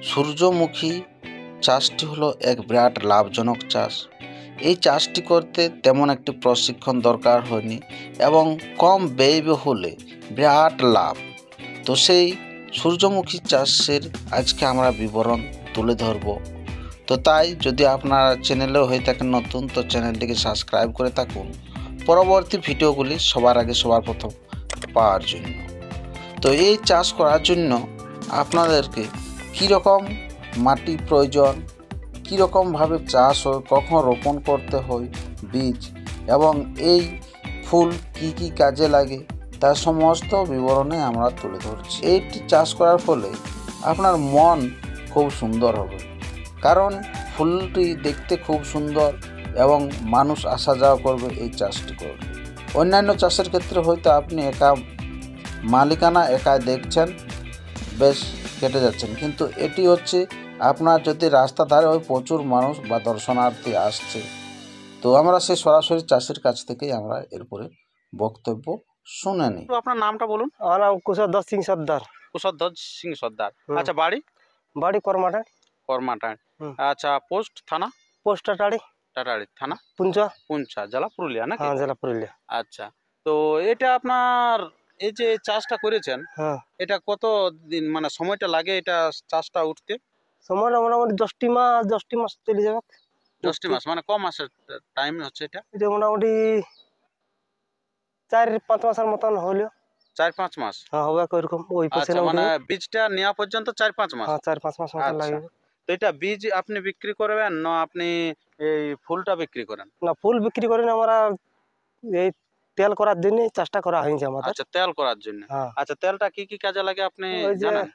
সূর্যমুখী চাষটি হলো এক বিরাট লাভজনক চাষ। এই চাষটি করতে তেমন একটি প্রশিক্ষণ দরকার হয়নি এবং কম ব্যয়বহুলে বিরাট লাভ। তো সেই সূর্যমুখী চাষের আজকে আমরা বিবরণ তুলে ধরব। তো তাই যদি আপনারা চ্যানেলেও হয়ে থাকেন নতুন, তো চ্যানেলটিকে সাবস্ক্রাইব করে থাকুন পরবর্তী ভিডিওগুলি সবার আগে সবার প্রথম পাওয়ার জন্য। তো এই চাষ করার জন্য আপনাদেরকে কীরকম মাটি প্রয়োজন, কীরকমভাবে চাষ হয়, কখন রোপণ করতে হয় বীজ, এবং এই ফুল কি কি কাজে লাগে তার সমস্ত বিবরণে আমরা তুলে ধরছি। এইটি চাষ করার ফলে আপনার মন খুব সুন্দর হবে, কারণ ফুলটি দেখতে খুব সুন্দর এবং মানুষ আসা যাওয়া করবে এই চাষটি করবে। অন্যান্য চাষের ক্ষেত্রে হয়তো আপনি একা মালিকানা একাই দেখছেন, বেশ কেটে যাচ্ছেন, কিন্তু এটি হচ্ছে আপনার যদি রাস্তা ধারে ওই প্রচুর মানুষ বা দর্শনার্থী আসছে, তো আমরা সেই সরাসরি চাষির কাছ থেকেই আমরা এরপরে বক্তব্য শুনে নিই। তো আপনার নামটা বলুন। আমার নাম কুশধ্বজ সিং সর্দার। কুশধ্বজ সিং সর্দার। আচ্ছা, বাড়ি? বাড়ি করমাটা। করমাটায়। আচ্ছা, পোস্ট থানা? পোস্ট টাটাড়ি। টাটাড়ি থানা? পুঞ্চা। পুঞ্চা, জেলা পুরুলিয়া নাকি? হ্যাঁ, জেলা পুরুলিয়া। আচ্ছা, তো এটা আপনার এই যে চাষটা করেছেন, হ্যাঁ, এটা কত দিন মানে সময়টা লাগে এটা চাষটা উঠতে? সময়টা মোটামুটি 10টি মাস চলে যাবে। 10টি মাস মানে ক মাসের টাইম হচ্ছে এটা? এটা মোটামুটি 4-5 মাসের মতন হলো। 4-5 মাস? হ্যাঁ, হবে ওইরকম। ওই আচ্ছা, পেছনে মানে বীজটা নেওয়া পর্যন্ত 4-5 মাস? হ্যাঁ, 4-5 মাস মতন আচ্ছা, লাগবে। তো এটা বীজ আপনি বিক্রি করবেন না আপনি এই ফুলটা বিক্রি করেন? না, ফুল বিক্রি করি না আমরা, এই তেল করার জন্য চাষটা করা হয়েছে আমাদের। আচ্ছা, তেল করার জন্য। হ্যাঁ, আচ্ছা, তেলটা কি কি কাজে লাগে আপনি ওই যে জানেন?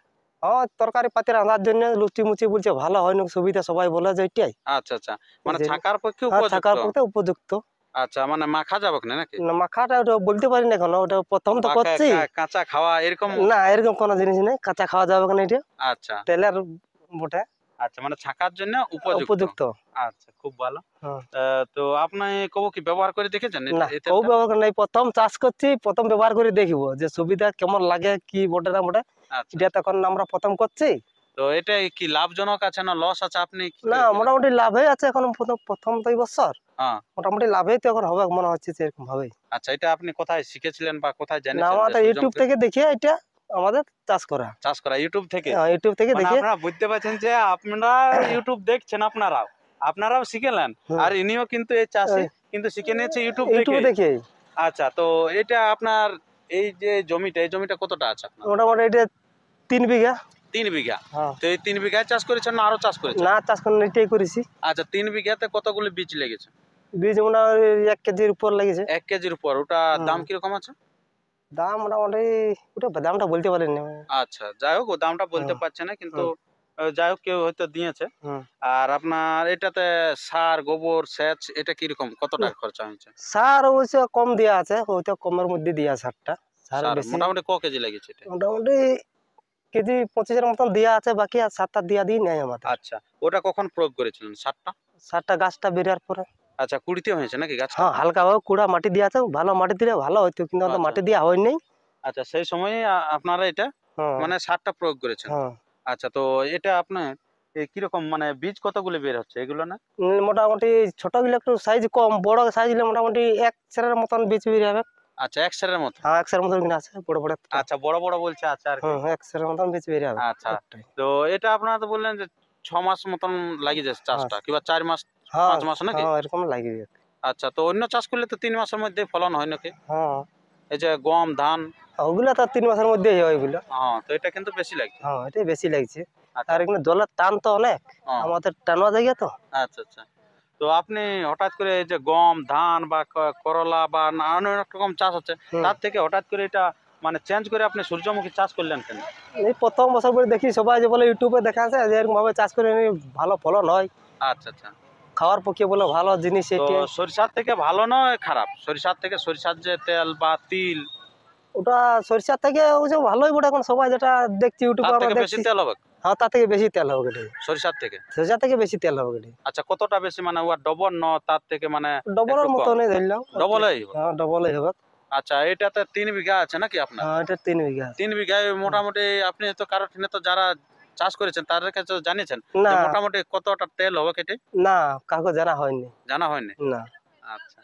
তরকারি পাতি রান্নার জন্য লুচি মুচি বলছে ভালো হয় না, সুবিধা সবাই বলে যে এটাই। আচ্ছা আচ্ছা, মানে যে ছাকার পক্ষে হ্যাঁ, থাকার উপযুক্ত? পক্ষে উপযুক্ত। আচ্ছা, মানে মাখা যাবে না নাকি? না, মাখাটা ওটা বলতে পারি না, এখন ওটা প্রথম তো বা করছি। কাঁচা খাওয়া এরকম? না, এরকম কোনো জিনিস নেই, কাঁচা খাওয়া যাবে না এটা। আচ্ছা তেলের বটে আচ্ছা, মানে ছাকার জন্য উপযুক্ত। উপযুক্ত। আচ্ছা, খুব ভালো। হ্যাঁ। তো আপনি কবু কি ব্যবহার করে দেখেছেন না, এই কেউ তেলটা? ব্যবহার নাই, প্রথম চাষ করছি, প্রথম ব্যবহার করে দেখবো যে সুবিধা কেমন লাগে, কি বটে না বটে। আচ্ছা, এটা তখন আমরা প্রথম করছি। তো এটা কি লাভজনক আছে না লস আছে আপনি কি না, করে বলেন? মোটামুটি লাভে আছে এখন, প্রথম তো এই বছর হ্যাঁ। মোটামুটি লাভেই তো এখন হবে মনে হচ্ছে যে এরকম ভাবেই। আচ্ছা, এটা আপনি কোথায় শিখেছিলেন বা কোথায় না, জেনেছেন যে আমাদের ইউটিউব সূর্যমুখী থেকে দেখে এটা আমাদের চাষ করা। চাষ করা? ইউটিউব থেকে? ইউটিউব থেকে মানে দেখে। আপনারা বুঝতে পারছেন যে আপনারা ইউটিউব দেখছেন, আপনারাও শিখেলেন, আর ইনিও কিন্তু এই চাষে কিন্তু শিখে নিয়েছে ইউটিউব ইউটিউবে থেকে। দেখে। আচ্ছা, তো এটা আপনার এই যে জমিটা কতটা আছে আপনার? মোটামুটি এটা 3 বিঘা। 3 বিঘা? হ্যাঁ। তো এই 3 বিঘায় চাষ করেছেন না আরো চাষ করেছেন? না, চাষ করে এটাই করেছি। আচ্ছা, 3 বিঘাতে কতগুলো বীজ লেগেছে? বীজ মোটামুটি 1 কেজির উপর লেগেছে। 1 কেজির উপর? ওটা দাম কিরকম আছে? দাম মোটামুটি ওটা দামটা বলতে পারি না। আচ্ছা, যাই হোক, ও দামটা বলতে পারছে না, কিন্তু যাই হোক কেউ হয়তো দিয়েছে। আর আপনার এটাতে সার, গোবর, সেচ এটা কিরকম, কত টাকা খরচা হয়েছে? সার অবশ্য কম দেওয়া আছে, হয়তো কমের মধ্যে দেওয়া সারটা। সার সার বেশি মোটামুটি ক কেজি লেগেছে এটা? মোটামুটি কেজি 25-এর মতন দেওয়া আছে, বাকি আর সারটা দিয়া দিই নাই আমাদের। আচ্ছা, ওটা কখন প্রয়োগ করেছিলেন সারটা? সারটা গাছটা বেরার পরে। আচ্ছা, কুড়িতে হয়েছে নাকি গাছটা? হ্যাঁ, হালকা ভাবে কুড়া মাটি দেওয়া আছে, ভালো মাটি দিলে ভালো হইতো, কিন্তু আমাদের আচ্ছা মাটি দেওয়া হয়নি। আচ্ছা, সেই সময় আপনারা এটা মানে সারটা প্রয়োগ করেছেন? হ্যাঁ। আচ্ছা, তো এটা আপনার কিরকম মানে বীজ কতগুলো বের হচ্ছে এগুলো না? মোটামুটি ছোটগুলো একটু সাইজ কম, বড় সাইজ গুলো মোটামুটি 1 সেরের মতন বীজ বেরিয়ে যাবে। আচ্ছা, 1 সেরের মতো? হ্যাঁ, 1 সেরের মতন কিনা আছে, বড় বড়। আচ্ছা, বড় বড় বলছে, আচ্ছা আর কি। 1 সেরের মতন বীজ বেরিয়ে যাবে। আচ্ছা, তো এটা আপনারা তো বললেন যে 6 মাস মতন লাগিয়ে যাচ্ছে চাষটা, কিংবা 4 মাস, 5 মাস নাকি? হ্যাঁ, এরকম লাগিয়ে যাবে। আচ্ছা, তো অন্য চাষ করলে তো 3 মাসের মধ্যে ফলন হয় নাকি? হ্যাঁ, এই যে গম, ধান? ওগুলো তো 3 মাসের মধ্যেই হয় ওইগুলো। হ্যাঁ, তো এটা কিন্তু বেশি লাগছে। হ্যাঁ, এটাই বেশি লাগছে। আচ্ছা। আর এখানে জলের টান তো অনেক, আমাদের টানোয়া জায়গা তো। আচ্ছা আচ্ছা, তো আপনি হঠাৎ করে এই যে গম, ধান বা করলা বা অনেক রকম চাষ হচ্ছে, তার থেকে হঠাৎ করে এটা মানে চেঞ্জ করে আপনি সূর্যমুখী চাষ করলেন কেন? এই প্রথম বছর পরে দেখি সবাই যে বলে ইউটিউবে দেখা আছে যে এরকম ভাবে চাষ করে ভালো ফলন হয়, আচ্ছা আচ্ছা, খাওয়ার পক্ষে বলে ভালো জিনিস তো এটা। সরিষার থেকে ভালো নয় খারাপ? সরিষার যে তেল বা তিল, ওটা সরিষার থেকে অবশ্য ভালোই বটে, এখন সবাই যেটা দেখছি ইউটিউবে তার আমরা থেকে বেশি দেখছি। তেল হবে? হ্যাঁ, তার থেকে বেশি তেল হবে এটাই। সরিষার থেকে? সরিষার থেকে বেশি তেল হবে এটাই। আচ্ছা, কতটা বেশি, মানে ওর ডবল ন তার থেকে মানে ডবলের একটু কম? মতনই ধরলাম। ডবলই? হ্যাঁ, ডবলই হবে। আচ্ছা, এটাতে 3 বিঘা আছে নাকি আপনার? হ্যাঁ, এটা 3 বিঘা। 3 বিঘায় মোটামুটি আপনি তো কারো ঠিনে তো যারা চাষ করেছেন তাদের কাছে জানিয়েছেন না যে মোটামুটি কতটা তেল হবে কেটে? না কাউকে জানা হয়নি। জানা হয়নি। না আচ্ছা,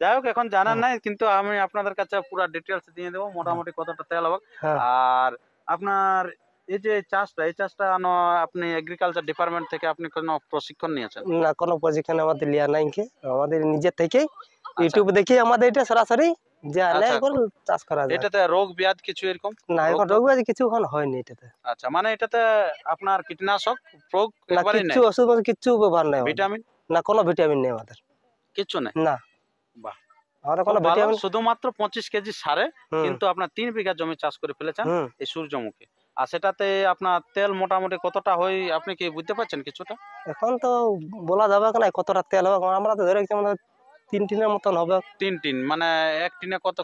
যাই হোক এখন জানা হুম। নাই, কিন্তু আমি আপনাদের কাছে পুরো ডিটেলস দিয়ে দেবো মোটামুটি কতটা তেল হবে। হ্যাঁ আর আপনার এই যে চাষটা, এই চাষটা আপনি এগ্রিকালচার ডিপার্টমেন্ট থেকে আপনি কোনো প্রশিক্ষণ নিয়েছেন? না কোনো প্রশিক্ষণ আমাদের লিয়া নাই কি, আমাদের নিজের থেকেই আচ্ছা, ইউটিউব দেখে আমাদের এটা সরাসরি যা আচ্ছা, নেয় করে চাষ করা যায়। এটাতে রোগ ব্যাধ কিছু এরকম? না রোগ এখন রোগ ব্যাধি কিছু এখন হয়নি এটাতে। আচ্ছা, মানে এটাতে আপনার কীটনাশক প্রয়োগ না একবারেই কিচ্ছু নেই? ওষুধ কিচ্ছু ব্যবহার নেই আমাদের। ভিটামিন না কোনো ভিটামিন নেই আমাদের। কিচ্ছু নেই? না বাহ, আমাদের খুব কোনো ভালো। ভিটামিন। শুধুমাত্র 25 কেজি সারে হুম কিন্তু আপনার 3 বিঘা জমি চাষ করে ফেলেছেন হুম। এই সূর্যমুখী। আর সেটাতে আপনার তেল মোটামুটি কতটা হয় আপনি কি বুঝতে পারছেন কিছুটা? এখন তো বলা যাবে না কতটা তেল হবে, কারণ আমরা তো ধরে রাখছি আমাদের 3 টিনের মতন হবে। 3 টিন মানে 1 টিনে কত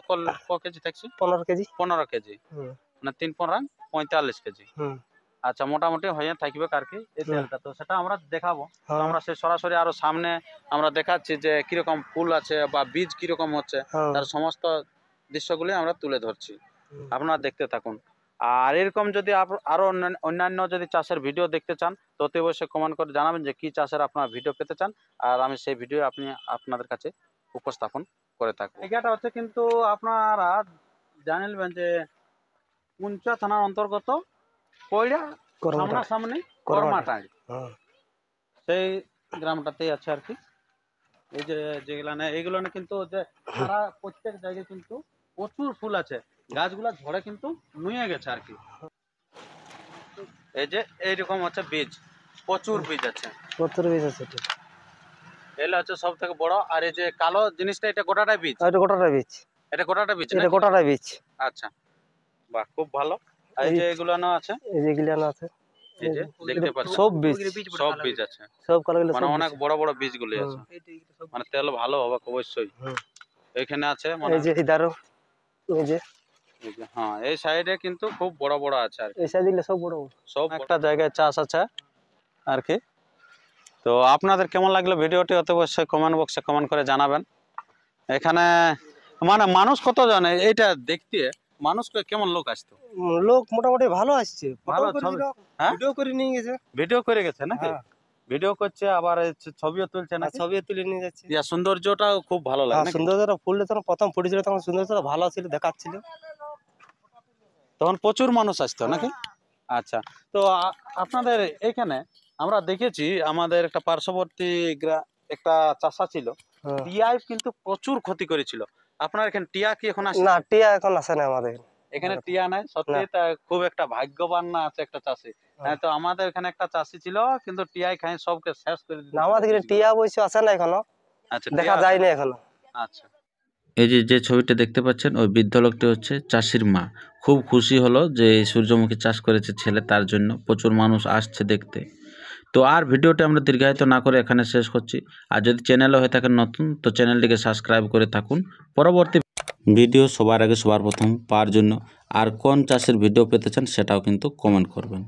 কেজি থাকছে? 15 কেজি। 15 কেজি। হুম মানে 3 15 45 কেজি। হুম আচ্ছা, মোটামুটি হয়ে থাকবে আর কি এই হুম। তেলটা। তো সেটা আমরা দেখাবো। তো হ্যাঁ আমরা সে সরাসরি আরো সামনে আমরা দেখাচ্ছি যে কিরকম ফুল আছে বা বীজ কিরকম হচ্ছে, হ্যাঁ। তার সমস্ত দৃশ্যগুলি আমরা তুলে ধরছি। হুম। আপনারা দেখতে থাকুন। আর এরকম যদি আরো অন্যান্য যদি চাষের ভিডিও দেখতে চান তো অতি অবশ্যই কমেন্ট করে জানাবেন যে কি চাষের আপনারা ভিডিও পেতে চান, আর আমি সেই ভিডিও আপনাদের কাছে উপস্থাপন করে থাকবো। জায়গাটা হচ্ছে কিন্তু আপনারা জানবেন যে পুঞ্চা থানার অন্তর্গত কইরা করমাটা। সামনাসামনি করমাটা। কর্মাটাঁড়ি, হ্যাঁ সেই গ্রামটাতেই আছে আর কি। এই যে এইগুলো কিন্তু যে সারা প্রত্যেক জায়গায় কিন্তু প্রচুর ফুল আছে, গাছগুলা ঝড়ে কিন্তু নুয়ে গেছে আর কি। এই যে এইরকম হচ্ছে বীজ, প্রচুর বীজ আছে। প্রচুর বীজ আছে এটা। এগুলো হচ্ছে সব থেকে বড়। আর এই যে কালো জিনিসটা এটা গোটাটাই বীজ? আর এটা গোটাটা বীজ। এটা গোটাটা বীজ এটা নাকি? গোটাটা বীজ। আচ্ছা, বাহ, খুব ভালো। আর এই যে এগুলো আছে, এই যে গিলানো আছে এই যে দেখতে পাচ্ছেন সব বীজ। সব বীজ আছে, সব কালারগুলো মানে সব অনেক বীজ। বড় বড় বীজগুলি আছে। মানে তেল ভালো হবে অবশ্যই। হুম। এখানে আছে মানে এই যে ইদারো এই যে এই যে, হ্যাঁ, এই সাইডে কিন্তু খুব বড় বড় আছে আর কি। এই সাইডগুলো সব বড় বড়। সব একটা জায়গায় চাষ আছে আর কি। তো আপনাদের কেমন লাগলো ভিডিওটি অতি অবশ্যই কমেন্ট বক্সে কমেন্ট করে জানাবেন। এখানে মানে মানুষ কতজন এইটা দেখতে, মানুষ কেমন লোক আসতো? লোক মোটামুটি ভালো আসছে, ভালো ভালো ছবি, হ্যাঁ? ভিডিও করে নিয়ে গেছে। ভিডিও করে গেছে নাকি? হ্যাঁ। ভিডিও করছে আবার এই ছবিও তুলছে আর নাকি? ছবি তুলে নিয়ে যাচ্ছে। ইয়া সৌন্দর্যটাও খুব ভালো লাগে হ্যাঁ নাকি? সৌন্দর্যটা ফুলটা যখন প্রথম ফুটেছিল তখন সৌন্দর্যটা ভালো ছিল, দেখাচ্ছিল। তখন প্রচুর মানুষ আসতো নাকি? আচ্ছা, তো আপনাদের এখানে আমরা দেখেছি আমাদের একটা পার্শ্ববর্তী একটা চাষা ছিল, হ্যাঁ। টিয়ায় কিন্তু প্রচুর ক্ষতি করেছিল। আপনার এখানে টিয়া কি এখন আসছে? না টিয়া এখন আসে না আমাদের এখানে টিয়া নাই সত্যি, তা খুব একটা ভাগ্যবান না আছে একটা চাষি। হ্যাঁ, তো আমাদের এখানে একটা চাষি ছিল কিন্তু টিয়াই খাই সবকে শেষ করে দিল। না আমাদের এখানে টিয়া অবশ্য আসে না এখনো, আচ্ছা, দেখা যায় না এখনো। আচ্ছা, এই যে ছবিটা দেখতে পাচ্ছেন ওই বৃদ্ধ লোকটি হচ্ছে চাষির মা। খুব খুশি হলো যে এই সূর্যমুখী চাষ করেছে ছেলে, তার জন্য প্রচুর মানুষ আসছে দেখতে। তো আর ভিডিওটা আমরা দীর্ঘায়িত না করে এখানে শেষ করছি। আর যদি চ্যানেলে হয়ে থাকেন নতুন তো চ্যানেলটিকে সাবস্ক্রাইব করে থাকুন পরবর্তী ভিডিও সবার আগে সবার প্রথম পাওয়ার জন্য। আর কোন চাষের ভিডিও পেতে চান সেটাও কিন্তু কমেন্ট করবেন।